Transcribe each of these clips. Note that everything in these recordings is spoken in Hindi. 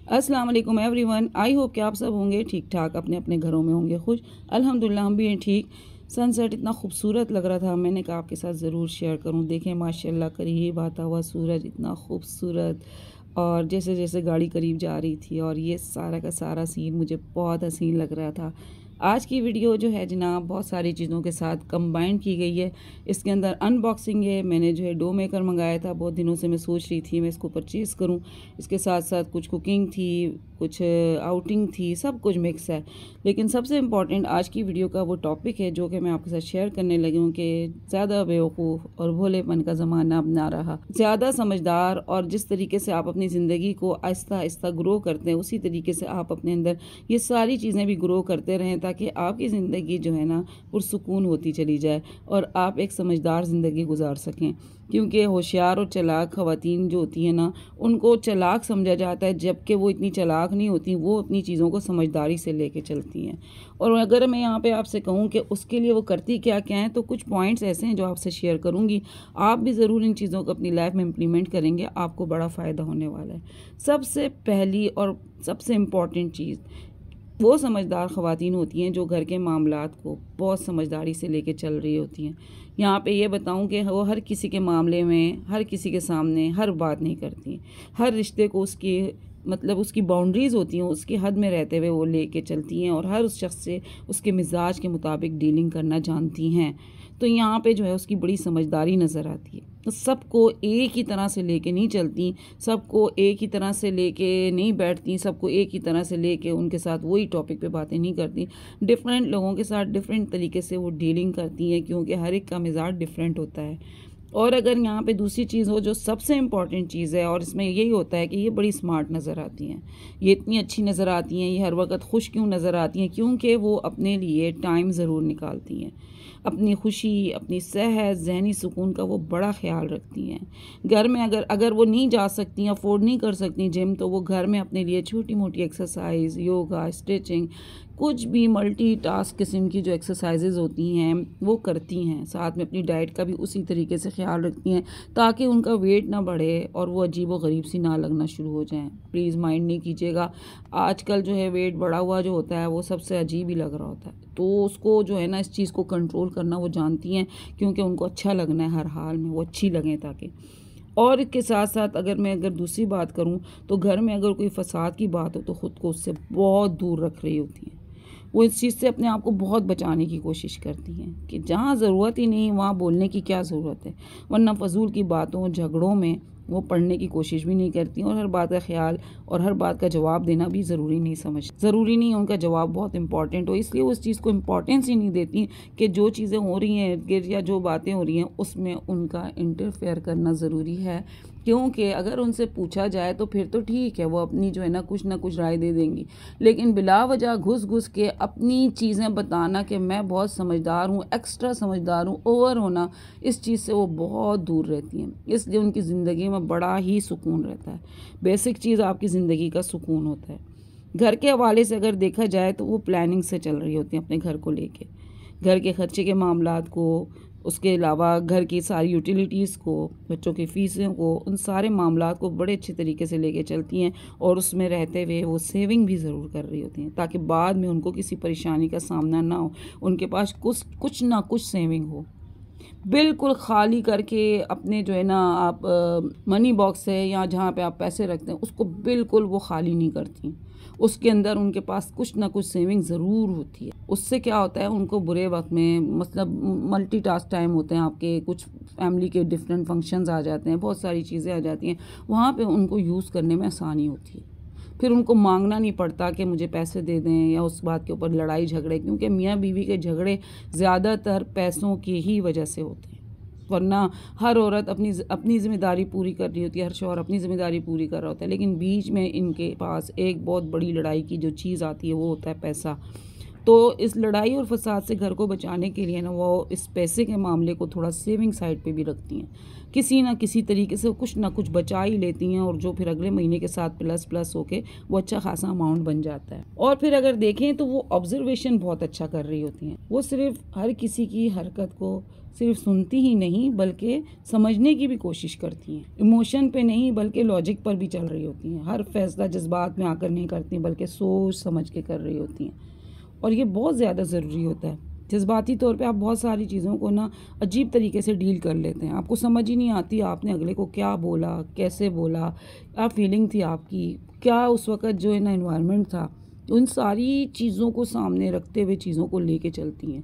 अस्सलाम वालेकुम एवरीवन। आई होप कि आप सब होंगे ठीक ठाक, अपने अपने घरों में होंगे खुश। अल्हम्दुलिल्लाह हम भी हैं ठीक। सनसेट इतना खूबसूरत लग रहा था, मैंने कहा आपके साथ ज़रूर शेयर करूं। देखें माशाल्लाह करीब आता हुआ सूरज इतना खूबसूरत, और जैसे जैसे गाड़ी करीब जा रही थी और ये सारा का सारा सीन मुझे बहुत हसीन लग रहा था। आज की वीडियो जो है जनाब बहुत सारी चीज़ों के साथ कंबाइन की गई है। इसके अंदर अनबॉक्सिंग है, मैंने जो है डो मेकर मंगाया था, बहुत दिनों से मैं सोच रही थी मैं इसको परचेज़ करूं। इसके साथ साथ कुछ कुकिंग थी, कुछ आउटिंग थी, सब कुछ मिक्स है। लेकिन सबसे इम्पॉर्टेंट आज की वीडियो का वो टॉपिक है जो कि मैं आपके साथ शेयर करने लगी हूँ कि ज़्यादा बेवकूफ़ और भोलेपन का ज़माना अब ना रहा। ज़्यादा समझदार, और जिस तरीके से आप अपनी ज़िंदगी को आहिस्ता आहिस्ता ग्रो करते हैं उसी तरीके से आप अपने अंदर ये सारी चीज़ें भी ग्रो करते रहें, ताकि आपकी ज़िंदगी जो है ना पुरसुकून होती चली जाए और आप एक समझदार ज़िंदगी गुजार सकें। क्योंकि होशियार और चालाक ख़वातीन जो होती हैं ना, उनको चालाक समझा जाता है, जबकि वो इतनी चालाक नहीं होती, वो अपनी चीज़ों को समझदारी से लेके चलती हैं। और अगर मैं यहाँ पे आपसे कहूँ कि उसके लिए वो करती क्या क्या हैं, तो कुछ पॉइंट्स ऐसे हैं जो आपसे शेयर करूँगी। आप भी ज़रूर इन चीज़ों को अपनी लाइफ में इम्प्लीमेंट करेंगे, आपको बड़ा फ़ायदा होने वाला है। सबसे पहली और सबसे इम्पॉर्टेंट चीज़, वो समझदार ख़वातीन होती हैं जो घर के मामलात को बहुत समझदारी से लेके चल रही होती हैं। यहाँ पे ये बताऊँ कि वो हर किसी के मामले में, हर किसी के सामने हर बात नहीं करती। हर रिश्ते को उसकी मतलब उसकी बाउंड्रीज़ होती हैं, उसकी हद में रहते हुए वो लेके चलती हैं, और हर उस शख्स से उसके मिजाज के मुताबिक डीलिंग करना जानती हैं। तो यहाँ पे जो है उसकी बड़ी समझदारी नज़र आती है। तो सबको एक ही तरह से लेके नहीं चलती, सबको एक ही तरह से लेके नहीं बैठती, सबको एक ही तरह से लेके उनके साथ वही टॉपिक पे बातें नहीं करती। डिफरेंट लोगों के साथ डिफरेंट तरीके से वो डीलिंग करती हैं, क्योंकि हर एक का मिजाज डिफरेंट होता है। और अगर यहाँ पे दूसरी चीज़ हो जो सबसे इम्पॉर्टेंट चीज़ है, और इसमें यही होता है कि ये बड़ी स्मार्ट नज़र आती हैं। ये इतनी अच्छी नज़र आती हैं, ये हर वक्त खुश क्यों नज़र आती हैं? क्योंकि वो अपने लिए टाइम ज़रूर निकालती हैं। अपनी खुशी, अपनी सेहत, ज़हनी सुकून का वो बड़ा ख़्याल रखती हैं। घर में अगर अगर वो नहीं जा सकती, अफोर्ड नहीं कर सकती जिम, तो वो घर में अपने लिए छोटी मोटी एक्सरसाइज, योगा, स्ट्रेचिंग, कुछ भी मल्टी टास्क किस्म की जो एक्सरसाइजेज होती हैं वो करती हैं। साथ में अपनी डाइट का भी उसी तरीके से ख्याल रखती हैं, ताकि उनका वेट ना बढ़े और वो अजीब व गरीब सी ना लगना शुरू हो जाएं। प्लीज़ माइंड नहीं कीजिएगा, आजकल जो है वेट बढ़ा हुआ जो होता है वो सबसे अजीब ही लग रहा होता है। तो उसको जो है ना इस चीज़ को कंट्रोल करना वो जानती हैं, क्योंकि उनको अच्छा लगना है, हर हाल में वो अच्छी लगें ताकि। और इसके साथ साथ अगर दूसरी बात करूं, तो घर में अगर कोई फसाद की बात हो तो ख़ुद को उससे बहुत दूर रख रही होती हैं। वो इस चीज़ से अपने आप को बहुत बचाने की कोशिश करती हैं कि जहाँ ज़रूरत ही नहीं वहाँ बोलने की क्या ज़रूरत है, वरना फजूल की बातों झगड़ों में वो पढ़ने की कोशिश भी नहीं करती, और हर बात का ख्याल और हर बात का जवाब देना भी ज़रूरी नहीं समझती। ज़रूरी नहीं है उनका जवाब बहुत इंपॉर्टेंट हो, इसलिए वो उस चीज़ को इम्पोर्टेंस ही नहीं देती कि जो चीज़ें हो रही हैं इर्द गिर्द या जो बातें हो रही हैं उसमें उनका इंटरफेयर करना ज़रूरी है। क्योंकि अगर उनसे पूछा जाए तो फिर तो ठीक है, वो अपनी जो है ना कुछ राय दे देंगी, लेकिन बिला वजह घुस घुस के अपनी चीज़ें बताना कि मैं बहुत समझदार हूँ, एक्स्ट्रा समझदार हूँ, ओवर होना, इस चीज़ से वो बहुत दूर रहती हैं। इसलिए उनकी ज़िंदगी में बड़ा ही सुकून रहता है। बेसिक चीज़ आपकी ज़िंदगी का सुकून होता है। घर के हवाले से अगर देखा जाए तो वो प्लानिंग से चल रही होती हैं अपने घर को लेके, घर के खर्चे के मामलात को, उसके अलावा घर की सारी यूटिलिटीज़ को, बच्चों की फ़ीसों को, उन सारे मामलात को बड़े अच्छे तरीके से लेके चलती हैं, और उसमें रहते हुए वो सेविंग भी ज़रूर कर रही होती हैं, ताकि बाद में उनको किसी परेशानी का सामना ना हो, उनके पास कुछ ना कुछ सेविंग हो। बिल्कुल खाली करके अपने जो है ना आप मनी बॉक्स है या जहाँ पे आप पैसे रखते हैं उसको बिल्कुल वो खाली नहीं करती, उसके अंदर उनके पास कुछ ना कुछ सेविंग ज़रूर होती है। उससे क्या होता है, उनको बुरे वक्त में, मतलब मल्टीटास्क टाइम होते हैं आपके, कुछ फैमिली के डिफरेंट फंक्शंस आ जाते हैं, बहुत सारी चीज़ें आ जाती हैं, वहाँ पे उनको यूज़ करने में आसानी होती है। फिर उनको मांगना नहीं पड़ता कि मुझे पैसे दे दें या उस बात के ऊपर लड़ाई झगड़े, क्योंकि मियाँ बीवी के झगड़े ज़्यादातर पैसों की ही वजह से होते हैं। वरना हर औरत अपनी ज़िम्मेदारी पूरी कर रही होती है, हर शौहर अपनी ज़िम्मेदारी पूरी कर रहा होता है, लेकिन बीच में इनके पास एक बहुत बड़ी लड़ाई की जो चीज़ आती है वो होता है पैसा। तो इस लड़ाई और फसाद से घर को बचाने के लिए ना वो इस पैसे के मामले को थोड़ा सेविंग साइड पे भी रखती हैं, किसी ना किसी तरीके से कुछ ना कुछ बचा ही लेती हैं, और जो फिर अगले महीने के साथ प्लस प्लस होके वो अच्छा खासा अमाउंट बन जाता है। और फिर अगर देखें तो वो ऑब्जर्वेशन बहुत अच्छा कर रही होती हैं, वो सिर्फ हर किसी की हरकत को सिर्फ सुनती ही नहीं बल्कि समझने की भी कोशिश करती हैं, इमोशन पे नहीं बल्कि लॉजिक पर भी चल रही होती हैं, हर फैसला जज्बात में आकर नहीं करती बल्कि सोच समझ के कर रही होती हैं, और ये बहुत ज़्यादा ज़रूरी होता है। जज्बाती तौर पे आप बहुत सारी चीज़ों को ना अजीब तरीके से डील कर लेते हैं, आपको समझ ही नहीं आती आपने अगले को क्या बोला, कैसे बोला, क्या फीलिंग थी आपकी, क्या उस वक़्त जो है ना एनवायरनमेंट था, उन सारी चीज़ों को सामने रखते हुए चीज़ों को लेके चलती हैं।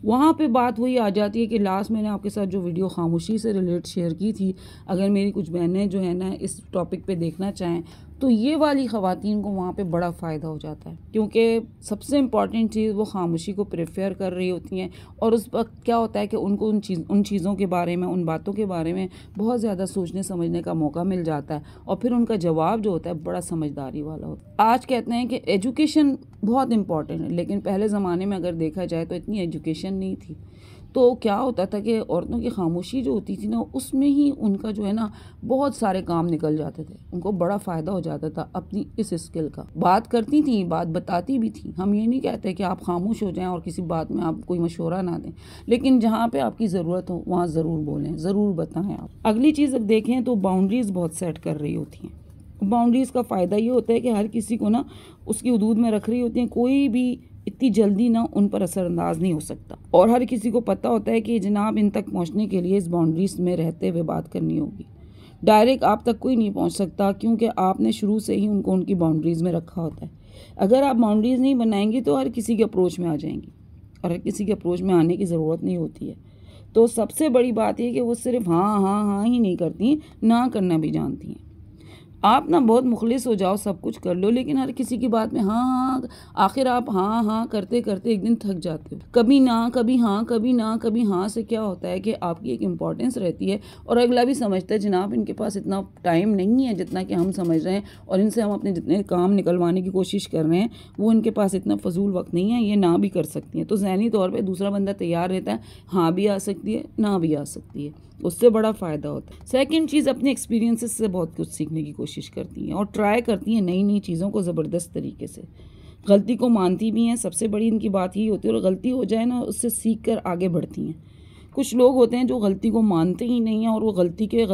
वहाँ पे बात वही आ जाती है कि लास्ट मैंने आपके साथ जो वीडियो खामोशी से रिलेट शेयर की थी, अगर मेरी कुछ बहनें जो है ना इस टॉपिक पे देखना चाहें तो ये वाली ख़वातीन को वहाँ पे बड़ा फ़ायदा हो जाता है, क्योंकि सबसे इम्पॉर्टेंट चीज़ वो खामोशी को प्रेफर कर रही होती हैं, और उस वक्त क्या होता है कि उनको उन चीज़ों के बारे में, उन बातों के बारे में बहुत ज़्यादा सोचने समझने का मौका मिल जाता है, और फिर उनका जवाब जो होता है बड़ा समझदारी वाला होता है। आज कहते हैं कि एजुकेशन बहुत इम्पॉर्टेंट है, लेकिन पहले ज़माने में अगर देखा जाए तो इतनी एजुकेशन नहीं थी, तो क्या होता था कि औरतों की खामोशी जो होती थी ना उसमें ही उनका जो है ना बहुत सारे काम निकल जाते थे, उनको बड़ा फ़ायदा हो जाता था अपनी इस स्किल का। बात करती थी, बात बताती भी थी। हम ये नहीं कहते कि आप खामोश हो जाएं और किसी बात में आप कोई मशवरा ना दें, लेकिन जहाँ पे आपकी ज़रूरत हो वहाँ ज़रूर बोलें, ज़रूर बताएं आप। अगली चीज़ अब देखें तो बाउंड्रीज़ बहुत सेट कर रही होती हैं। बाउंड्रीज़ का फ़ायदा ये होता है कि हर किसी को ना उसकी हदूद में रख रही होती हैं, कोई भी इतनी जल्दी ना उन पर असरअंदाज नहीं हो सकता, और हर किसी को पता होता है कि जनाब इन तक पहुंचने के लिए इस बाउंड्रीज में रहते हुए बात करनी होगी। डायरेक्ट आप तक कोई नहीं पहुंच सकता, क्योंकि आपने शुरू से ही उनको उनकी बाउंड्रीज में रखा होता है। अगर आप बाउंड्रीज नहीं बनाएंगे तो हर किसी के अप्रोच में आ जाएंगी, और हर किसी के अप्रोच में आने की ज़रूरत नहीं होती है। तो सबसे बड़ी बात यह कि वो सिर्फ हाँ हाँ हाँ ही नहीं करती, ना करना भी जानती हैं। आप ना बहुत मुखलिस हो जाओ, सब कुछ कर लो, लेकिन हर किसी की बात में हाँ हाँ, आखिर आप हाँ हाँ करते करते एक दिन थक जाते हो। कभी ना कभी हाँ, कभी ना कभी हाँ से क्या होता है कि आपकी एक इम्पॉर्टेंस रहती है, और अगला भी समझता है जनाब इनके पास इतना टाइम नहीं है जितना कि हम समझ रहे हैं, और इनसे हम अपने जितने काम निकलवाने की कोशिश कर रहे हैं वो इनके पास इतना फजूल वक्त नहीं है, ये ना भी कर सकती हैं। तो ज़हनी तौर पर दूसरा बंदा तैयार रहता है, हाँ भी आ सकती है, ना भी आ सकती है, उससे बड़ा फ़ायदा होता है। सेकंड चीज़, अपने एक्सपीरियंसेस से बहुत कुछ सीखने की कोशिश करती हैं और ट्राई करती हैं नई नई चीज़ों को ज़बरदस्त तरीके से। गलती को मानती भी हैं, सबसे बड़ी इनकी बात यही होती है, और गलती हो जाए ना उससे सीख कर आगे बढ़ती हैं। कुछ लोग होते हैं जो गलती को मानते ही नहीं हैं और वो गलती पे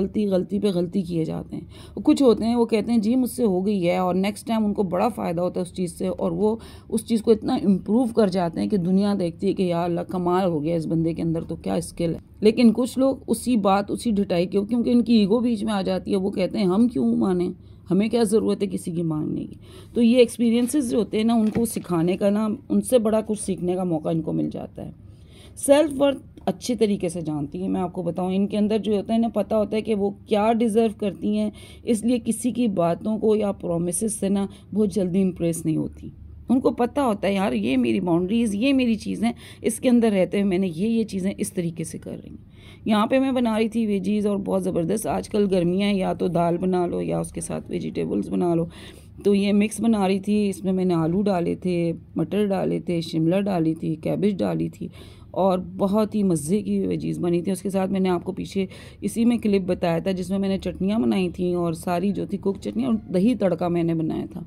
गलती किए जाते हैं। कुछ होते हैं वो कहते हैं जी मुझसे हो गई है, और नेक्स्ट टाइम उनको बड़ा फ़ायदा होता है उस चीज़ से, और वो उस चीज़ को इतना इम्प्रूव कर जाते हैं कि दुनिया देखती है कि यार अल्लाह कमाल हो गया इस बंदे के अंदर, तो क्या स्किल है। लेकिन कुछ लोग उसी बात उसी ढिठाई के, क्योंकि इनकी ईगो बीच में आ जाती है, वो कहते हैं हम क्यों माने, हमें क्या ज़रूरत है किसी की मानने की। तो ये एक्सपीरियंसेस जो होते हैं ना उनको सिखाने का ना, उनसे बड़ा कुछ सीखने का मौका इनको मिल जाता है। सेल्फ वर्थ अच्छे तरीके से जानती हैं। मैं आपको बताऊं, इनके अंदर जो होता है ना पता होता है कि वो क्या डिज़र्व करती हैं, इसलिए किसी की बातों को या प्रोमिसेस से ना बहुत जल्दी इम्प्रेस नहीं होती। उनको पता होता है यार ये मेरी बाउंड्रीज़, ये मेरी चीज़ें, इसके अंदर रहते हुए मैंने ये चीज़ें इस तरीके से कर रही हूँ। यहाँ पे मैं बना रही थी वेजीज़, और बहुत ज़बरदस्त आजकल गर्मियाँ हैं, या तो दाल बना लो या उसके साथ वेजिटेबल्स बना लो। तो ये मिक्स बना रही थी, इसमें मैंने आलू डाले थे, मटर डाले थे, शिमला डाली थी, कैबेज डाली थी, और बहुत ही मज़े की वेजीज़ बनी थी। उसके साथ मैंने आपको पीछे इसी में क्लिप बताया था जिसमें मैंने चटनियाँ बनाई थी, और सारी जो थी कुक चटनी, और दही तड़का मैंने बनाया था।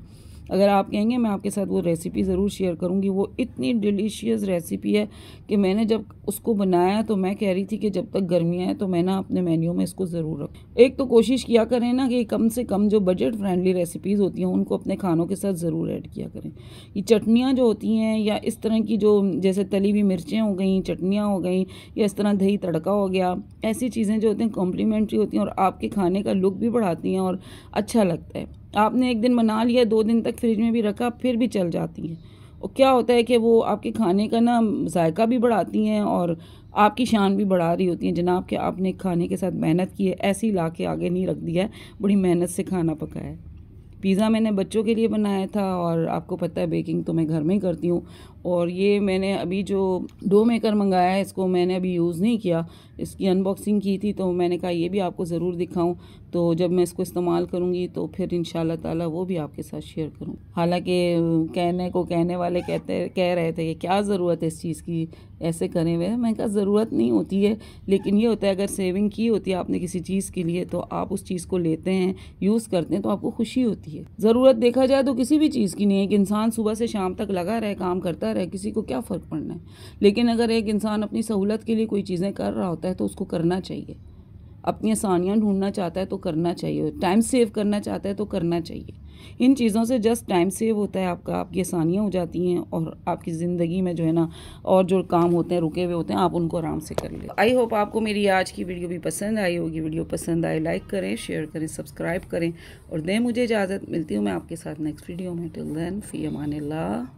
अगर आप कहेंगे मैं आपके साथ वो रेसिपी ज़रूर शेयर करूँगी। वो इतनी डिलीशियस रेसिपी है कि मैंने जब उसको बनाया तो मैं कह रही थी कि जब तक गर्मियाँ हैं तो मैं ना अपने मेन्यू में इसको ज़रूर रखूँ। एक तो कोशिश किया करें ना कि कम से कम जो बजट फ्रेंडली रेसिपीज़ होती हैं उनको अपने खानों के साथ ज़रूर ऐड किया करें। ये चटनियाँ जो होती हैं, या इस तरह की जो जैसे तली हुई मिर्चें हो गई, चटनियाँ हो गई, या इस तरह दही तड़का हो गया, ऐसी चीज़ें जो होती हैं कॉम्प्लीमेंट्री होती हैं और आपके खाने का लुक भी बढ़ाती हैं और अच्छा लगता है। आपने एक दिन बना लिया, 2 दिन तक फ्रिज में भी रखा, फिर भी चल जाती हैं। और क्या होता है कि वो आपके खाने का ना जायका भी बढ़ाती हैं और आपकी शान भी बढ़ा रही होती हैं, जनाब कि आपने खाने के साथ मेहनत की है, ऐसे ही ला के आगे नहीं रख दिया है, बड़ी मेहनत से खाना पकाया है। पिज़्ज़ा मैंने बच्चों के लिए बनाया था और आपको पता है बेकिंग तो मैं घर में ही करती हूँ। और ये मैंने अभी जो डो मेकर मंगाया है इसको मैंने अभी यूज़ नहीं किया, इसकी अनबॉक्सिंग की थी तो मैंने कहा ये भी आपको ज़रूर दिखाऊं। तो जब मैं इसको इस्तेमाल करूंगी तो फिर इंशाल्लाह ताला वो भी आपके साथ शेयर करूं। हालांकि कहने वाले कह रहे थे कि क्या ज़रूरत है इस चीज़ की, ऐसे करें हुए। मैं कहा ज़रूरत नहीं होती है, लेकिन ये होता है अगर सेविंग की होती है आपने किसी चीज़ के लिए तो आप उस चीज़ को लेते हैं, यूज़ करते हैं तो आपको खुशी होती है। ज़रूरत देखा जाए तो किसी भी चीज़ की नहीं है कि इंसान सुबह से शाम तक लगा रहे, काम करता रहे, किसी को क्या फ़र्क पड़ना है। लेकिन अगर एक इंसान अपनी सहूलत के लिए कोई चीज़ें कर रहा होता है तो उसको करना चाहिए। अपनी आसानियाँ ढूंढना चाहता है तो करना चाहिए, टाइम सेव करना चाहता है तो करना चाहिए। इन चीज़ों से जस्ट टाइम सेव होता है आपका, आपकी आसानियाँ हो जाती हैं और आपकी ज़िंदगी में जो है ना और जो काम होते हैं रुके हुए होते हैं आप उनको आराम से कर लें। आई होप आपको मेरी आज की वीडियो भी पसंद आई होगी। वीडियो पसंद आए लाइक करें, शेयर करें, सब्सक्राइब करें और दें मुझे इजाज़त। मिलती हूँ मैं आपके साथ नेक्स्ट वीडियो में। टिल देन फी अमानिल्लाह।